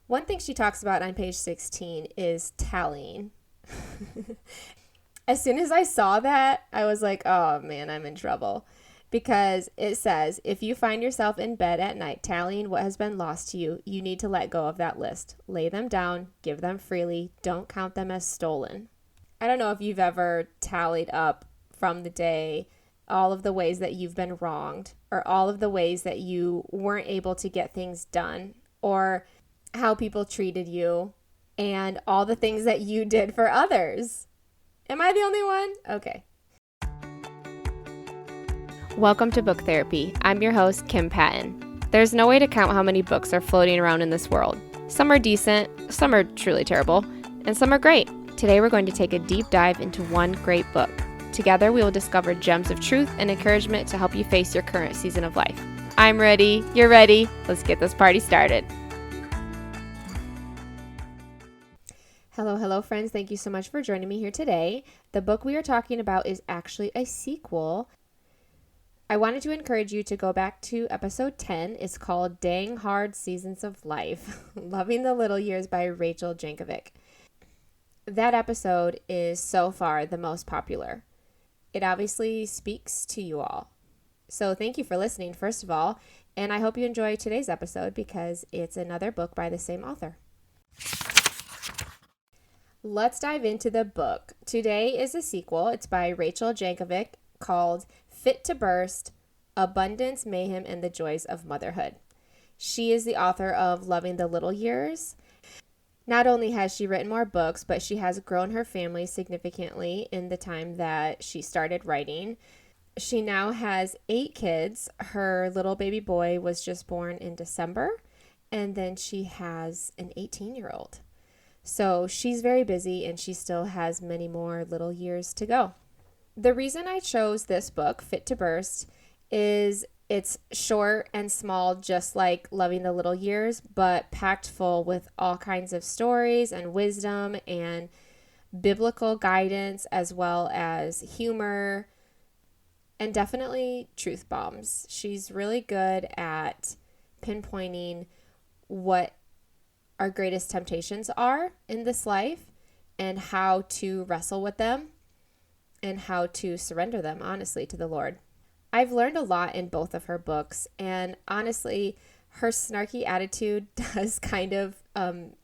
One thing she talks about on page 16 is tallying. As soon as I saw that, I was like, oh man, I'm in trouble. Because it says, if you find yourself in bed at night tallying what has been lost to you, you need to let go of that list. Lay them down, give them freely, don't count them as stolen. I don't know if you've ever tallied up from the day all of the ways that you've been wronged, or all of the ways that you weren't able to get things done, or how people treated you, and all the things that you did for others. Am I the only one? Okay. Welcome to Book Therapy. I'm your host, Kim Patton. There's no way to count how many books are floating around in this world. Some are decent, some are truly terrible, and some are great. Today we're going to take a deep dive into one great book. Together we will discover gems of truth and encouragement to help you face your current season of life. I'm ready. You're ready. Let's get this party started. Hello, friends. Thank you so much for joining me here today. The book we are talking about is actually a sequel. I wanted to encourage you to go back to episode 10. It's called Dang Hard Seasons of Life, Loving the Little Years by Rachel Jankovic. That episode is so far the most popular. It obviously speaks to you all. So thank you for listening, first of all, and I hope you enjoy today's episode because it's another book by the same author. Let's dive into the book. Today is a sequel. It's by Rachel Jankovic called Fit to Burst, Abundance, Mayhem, and the Joys of Motherhood. She is the author of Loving the Little Years. Not only has she written more books, but she has grown her family significantly in the time that she started writing. She now has 8 kids. Her little baby boy was just born in December, and then she has an 18-year-old. So she's very busy and she still has many more little years to go. The reason I chose this book, Fit to Burst, is it's short and small, just like Loving the Little Years, but packed full with all kinds of stories and wisdom and biblical guidance, as well as humor and definitely truth bombs. She's really good at pinpointing what our greatest temptations are in this life and how to wrestle with them and how to surrender them, honestly, to the Lord. I've learned a lot in both of her books, and honestly, her snarky attitude does kind of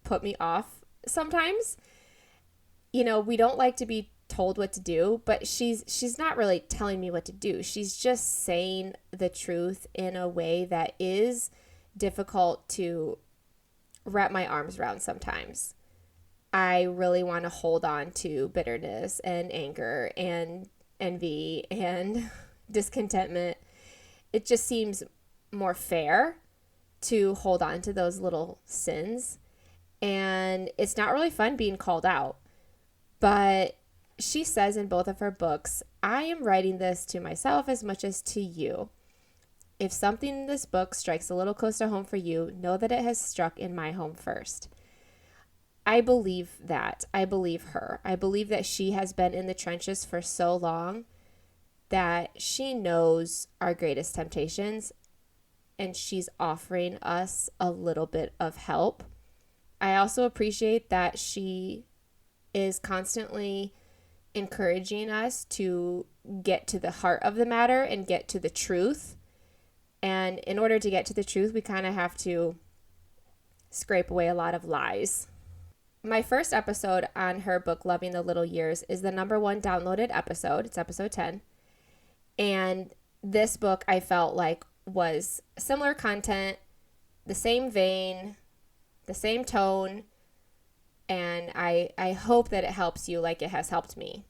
put me off sometimes. You know, we don't like to be told what to do, but she's not really telling me what to do. She's just saying the truth in a way that is difficult to wrap my arms around sometimes. I really want to hold on to bitterness and anger and envy and discontentment. It just seems more fair to hold on to those little sins. And it's not really fun being called out. But she says in both of her books, I am writing this to myself as much as to you. If something in this book strikes a little close to home for you, know that it has struck in my home first. I believe that. I believe her. I believe that she has been in the trenches for so long that she knows our greatest temptations and she's offering us a little bit of help. I also appreciate that she is constantly encouraging us to get to the heart of the matter and get to the truth. And in order to get to the truth, we kind of have to scrape away a lot of lies. My first episode on her book, Loving the Little Years, is the #1 downloaded episode. It's episode 10. And this book, I felt like, was similar content, the same vein, the same tone, and I hope that it helps you like it has helped me.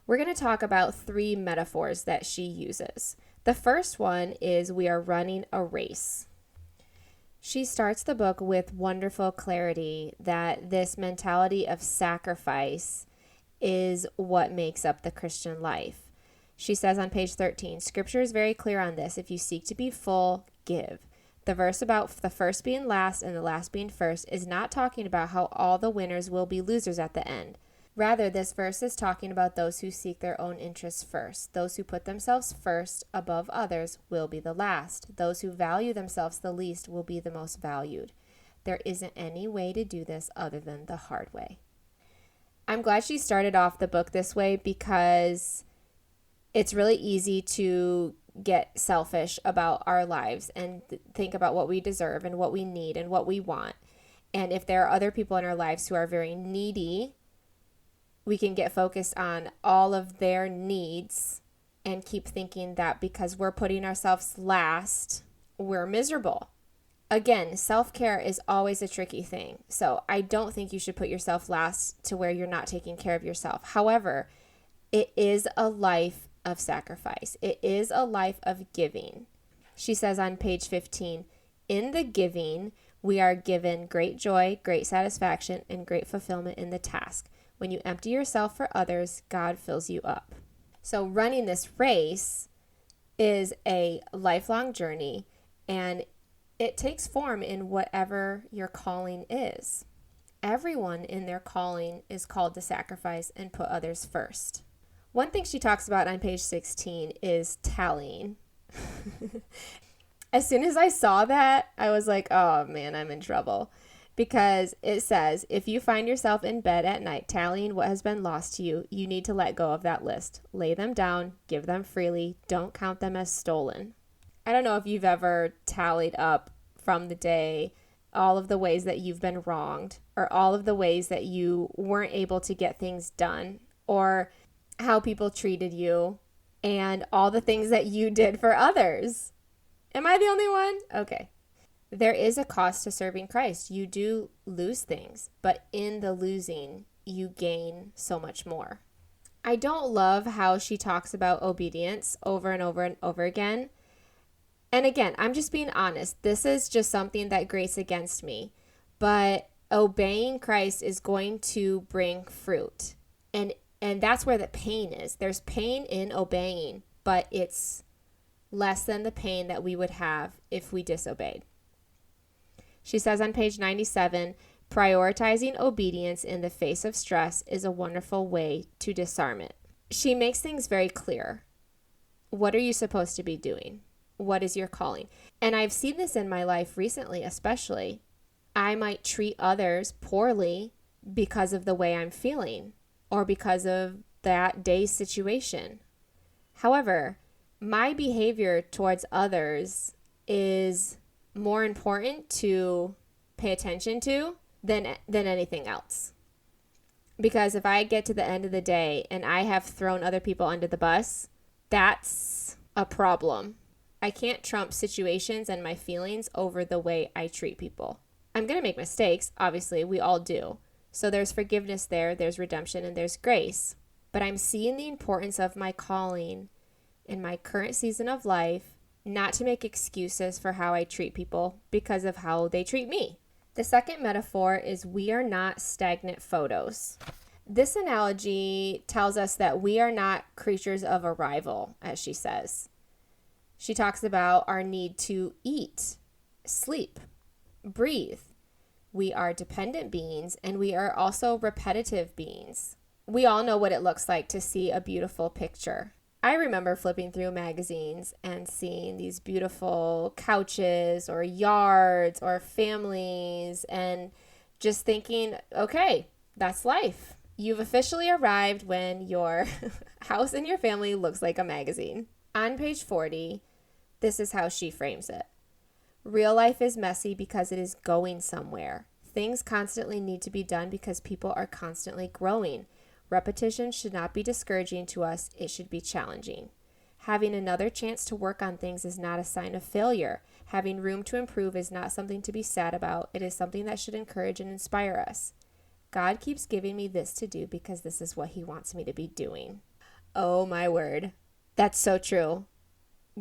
We're going to talk about 3 metaphors that she uses. The first one is we are running a race. She starts the book with wonderful clarity that this mentality of sacrifice is what makes up the Christian life. She says on page 13, Scripture is very clear on this. If you seek to be full, give. The verse about the first being last and the last being first is not talking about how all the winners will be losers at the end. Rather, this verse is talking about those who seek their own interests first. Those who put themselves first above others will be the last. Those who value themselves the least will be the most valued. There isn't any way to do this other than the hard way. I'm glad she started off the book this way because it's really easy to get selfish about our lives and think about what we deserve and what we need and what we want. And if there are other people in our lives who are very needy, we can get focused on all of their needs and keep thinking that because we're putting ourselves last, we're miserable. Again, self-care is always a tricky thing. So I don't think you should put yourself last to where you're not taking care of yourself. However, it is a life of sacrifice. It is a life of giving. She says on page 15, in the giving, we are given great joy, great satisfaction, and great fulfillment in the task. When you empty yourself for others, God fills you up. So running this race is a lifelong journey, and it takes form in whatever your calling is. Everyone in their calling is called to sacrifice and put others first. One thing she talks about on page 16 is tallying. As soon as I saw that, I was like, oh man, I'm in trouble. Because it says, if you find yourself in bed at night tallying what has been lost to you, you need to let go of that list. Lay them down, give them freely, don't count them as stolen. I don't know if you've ever tallied up from the day all of the ways that you've been wronged, or all of the ways that you weren't able to get things done, or how people treated you, and all the things that you did for others. Am I the only one? Okay. There is a cost to serving Christ. You do lose things, but in the losing, you gain so much more. I don't love how she talks about obedience over and over and over again. And again, I'm just being honest. This is just something that grates against me. But obeying Christ is going to bring fruit. And that's where the pain is. There's pain in obeying, but it's less than the pain that we would have if we disobeyed. She says on page 97, prioritizing obedience in the face of stress is a wonderful way to disarm it. She makes things very clear. What are you supposed to be doing? What is your calling? And I've seen this in my life recently, especially. I might treat others poorly because of the way I'm feeling or because of that day's situation. However, my behavior towards others is more important to pay attention to than anything else. Because if I get to the end of the day and I have thrown other people under the bus, that's a problem. I can't trump situations and my feelings over the way I treat people. I'm going to make mistakes, obviously, we all do. So there's forgiveness there, there's redemption, and there's grace. But I'm seeing the importance of my calling in my current season of life, not to make excuses for how I treat people because of how they treat me. The second metaphor is we are not stagnant photos. This analogy tells us that we are not creatures of arrival, as she says. She talks about our need to eat, sleep, breathe. We are dependent beings, and we are also repetitive beings. We all know what it looks like to see a beautiful picture. I remember flipping through magazines and seeing these beautiful couches or yards or families and just thinking, okay, that's life. You've officially arrived when your house and your family looks like a magazine. On page 40, this is how she frames it. Real life is messy because it is going somewhere. Things constantly need to be done because people are constantly growing. Repetition should not be discouraging to us. It should be challenging. Having another chance to work on things is not a sign of failure. Having room to improve is not something to be sad about. It is something that should encourage and inspire us. God keeps giving me this to do because this is what he wants me to be doing. Oh my word. That's so true.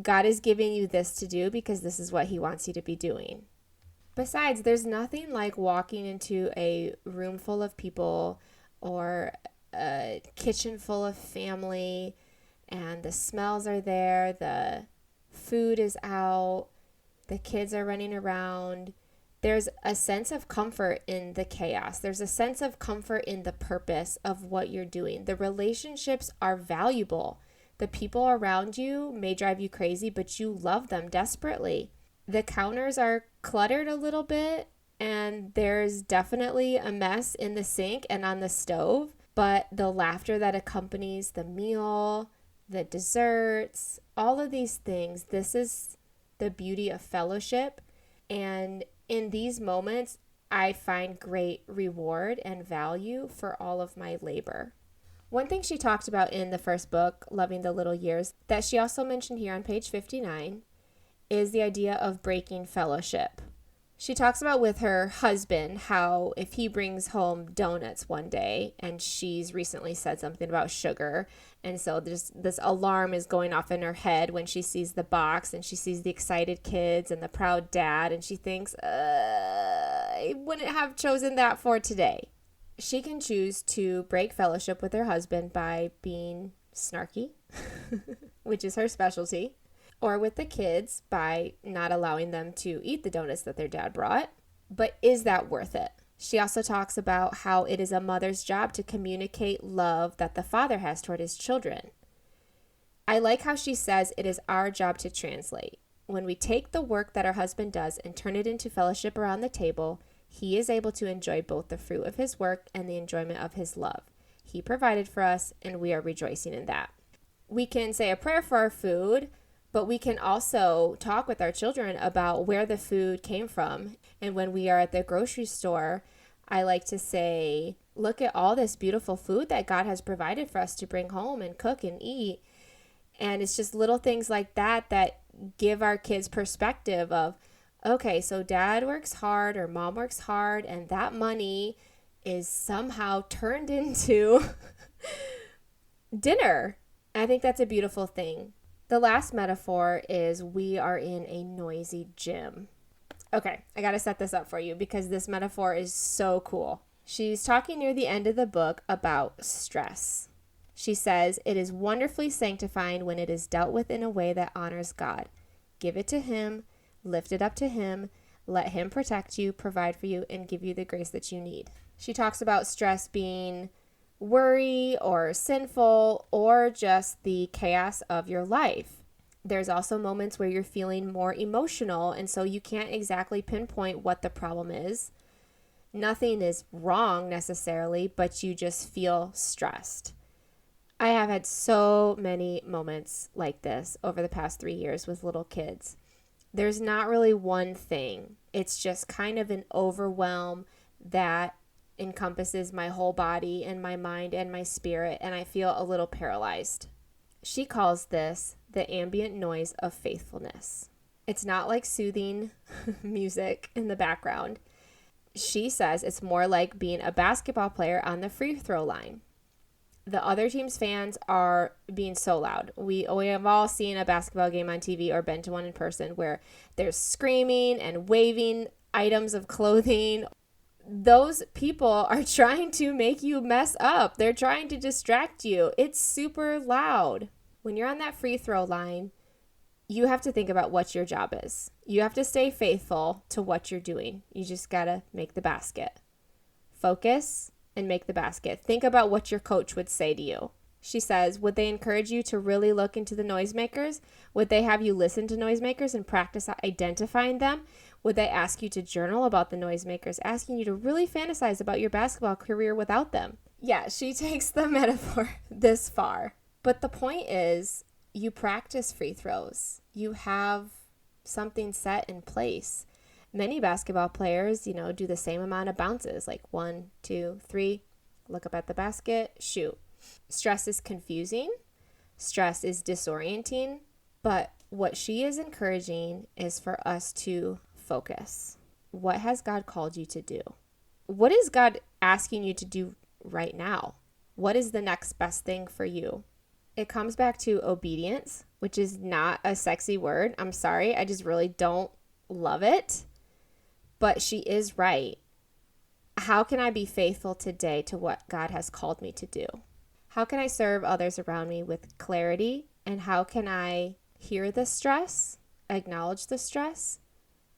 God is giving you this to do because this is what he wants you to be doing. Besides, there's nothing like walking into a room full of people or a kitchen full of family and the smells are there, the food is out, the kids are running around. There's a sense of comfort in the chaos. There's a sense of comfort in the purpose of what you're doing. The relationships are valuable. The people around you may drive you crazy, but you love them desperately. The counters are cluttered a little bit, and there's definitely a mess in the sink and on the stove, but the laughter that accompanies the meal, the desserts, all of these things, this is the beauty of fellowship. And in these moments, I find great reward and value for all of my labor. One thing she talked about in the first book, Loving the Little Years, that she also mentioned here on page 59, is the idea of breaking fellowship. She talks about with her husband how if he brings home donuts one day, and she's recently said something about sugar, and so this alarm is going off in her head when she sees the box and she sees the excited kids and the proud dad, and she thinks, I wouldn't have chosen that for today. She can choose to break fellowship with her husband by being snarky, which is her specialty, or with the kids by not allowing them to eat the donuts that their dad brought. But is that worth it? She also talks about how it is a mother's job to communicate love that the father has toward his children. I like how she says it is our job to translate. When we take the work that our husband does and turn it into fellowship around the table, he is able to enjoy both the fruit of his work and the enjoyment of his love. He provided for us, and we are rejoicing in that. We can say a prayer for our food, but we can also talk with our children about where the food came from. And when we are at the grocery store, I like to say, look at all this beautiful food that God has provided for us to bring home and cook and eat. And it's just little things like that that give our kids perspective of, okay, so dad works hard or mom works hard, and that money is somehow turned into dinner. I think that's a beautiful thing. The last metaphor is we are in a noisy gym. Okay, I got to set this up for you because this metaphor is so cool. She's talking near the end of the book about stress. She says, it is wonderfully sanctifying when it is dealt with in a way that honors God. Give it to him, lift it up to him, let him protect you, provide for you, and give you the grace that you need. She talks about stress being worry or sinful or just the chaos of your life. There's also moments where you're feeling more emotional, and so you can't exactly pinpoint what the problem is. Nothing is wrong necessarily, but you just feel stressed. I have had so many moments like this over the past 3 years with little kids. There's not really one thing. It's just kind of an overwhelm that encompasses my whole body and my mind and my spirit, and I feel a little paralyzed. She calls this the ambient noise of faithfulness. It's not like soothing music in the background. She says it's more like being a basketball player on the free throw line. The other team's fans are being so loud. We have all seen a basketball game on TV or been to one in person where there's screaming and waving items of clothing. Those people are trying to make you mess up. They're trying to distract you. It's super loud. When you're on that free throw line, you have to think about what your job is. You have to stay faithful to what you're doing. You just got to make the basket. Focus and make the basket. Think about what your coach would say to you. She says, would they encourage you to really look into the noisemakers? Would they have you listen to noisemakers and practice identifying them? Would they ask you to journal about the noisemakers, asking you to really fantasize about your basketball career without them? Yeah, she takes the metaphor this far. But the point is, you practice free throws. You have something set in place. Many basketball players, do the same amount of bounces, like 1, 2, 3, look up at the basket, shoot. Stress is confusing. Stress is disorienting. But what she is encouraging is for us to focus. What has God called you to do? What is God asking you to do right now? What is the next best thing for you? It comes back to obedience, which is not a sexy word. I'm sorry. I just really don't love it. But she is right. How can I be faithful today to what God has called me to do? How can I serve others around me with clarity? And how can I hear the stress, acknowledge the stress,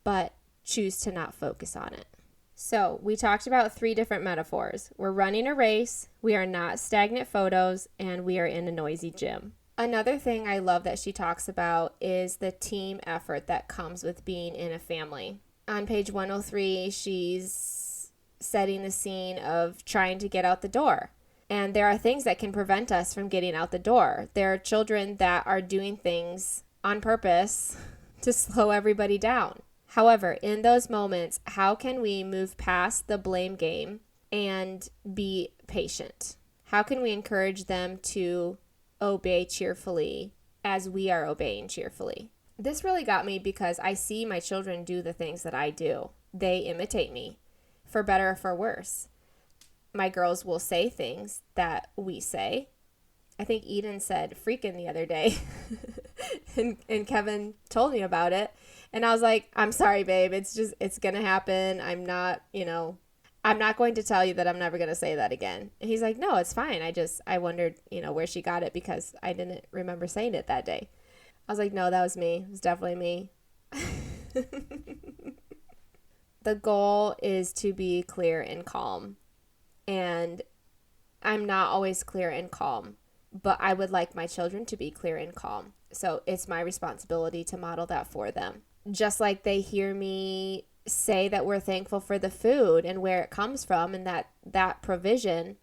but choose to not focus on it? So we talked about 3 different metaphors. We're running a race, we are not stagnant photos, and we are in a noisy gym. Another thing I love that she talks about is the team effort that comes with being in a family. on page 103, she's setting the scene of trying to get out the door. And there are things that can prevent us from getting out the door. There are children that are doing things on purpose to slow everybody down. However, in those moments, how can we move past the blame game and be patient? How can we encourage them to obey cheerfully as we are obeying cheerfully? This really got me because I see my children do the things that I do. They imitate me, for better or for worse. My girls will say things that we say. I think Eden said freaking the other day. and Kevin told me about it. And I was like, I'm sorry, babe. It's going to happen. I'm not going to tell you that I'm never going to say that again. And he's like, no, it's fine. I wondered, where she got it because I didn't remember saying it that day. I was like, no, that was me. It was definitely me. The goal is to be clear and calm. And I'm not always clear and calm, but I would like my children to be clear and calm. So it's my responsibility to model that for them. Just like they hear me say that we're thankful for the food and where it comes from and that provision,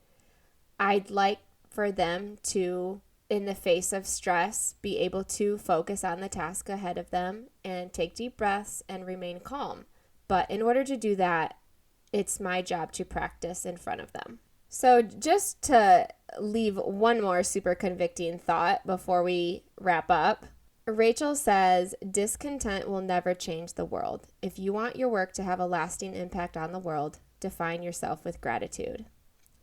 I'd like for them to, in the face of stress, be able to focus on the task ahead of them and take deep breaths and remain calm. But in order to do that, it's my job to practice in front of them. So just to leave one more super convicting thought before we wrap up, Rachel says, discontent will never change the world. If you want your work to have a lasting impact on the world, define yourself with gratitude.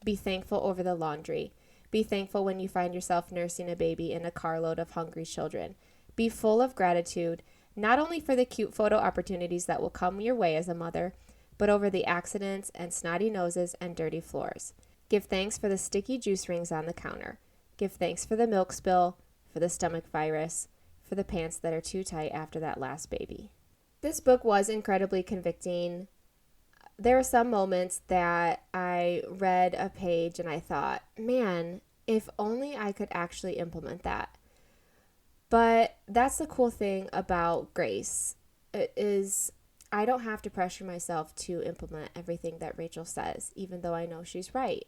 Be thankful over the laundry. Be thankful when you find yourself nursing a baby in a carload of hungry children. Be full of gratitude, not only for the cute photo opportunities that will come your way as a mother, but over the accidents and snotty noses and dirty floors. Give thanks for the sticky juice rings on the counter. Give thanks for the milk spill, for the stomach virus, for the pants that are too tight after that last baby. This book was incredibly convicting. There are some moments that I read a page and I thought, man, if only I could actually implement that. But that's the cool thing about grace. It is I don't have to pressure myself to implement everything that Rachel says, even though I know she's right.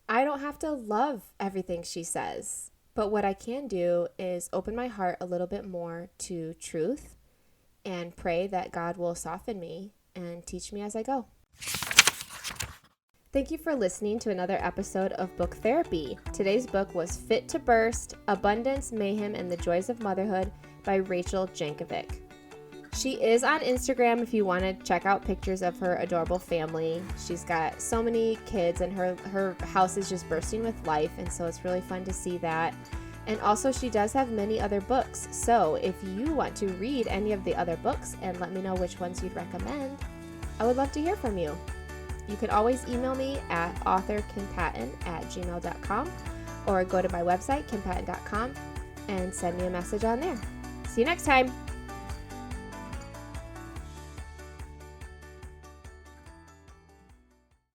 I don't have to love everything she says, but what I can do is open my heart a little bit more to truth and pray that God will soften me and teach me as I go. Thank you for listening to another episode of Book Therapy. Today's book was Fit to Burst: Abundance, Mayhem, and the Joys of Motherhood by Rachel Jankovic. She is on Instagram if you want to check out pictures of her adorable family. She's got so many kids and her house is just bursting with life, and so it's really fun to see that. And also she does have many other books, so if you want to read any of the other books and let me know which ones you'd recommend, I would love to hear from you. You can always email me at authorkimpatton@gmail.com or go to my website, kimpatton.com, and send me a message on there. See you next time.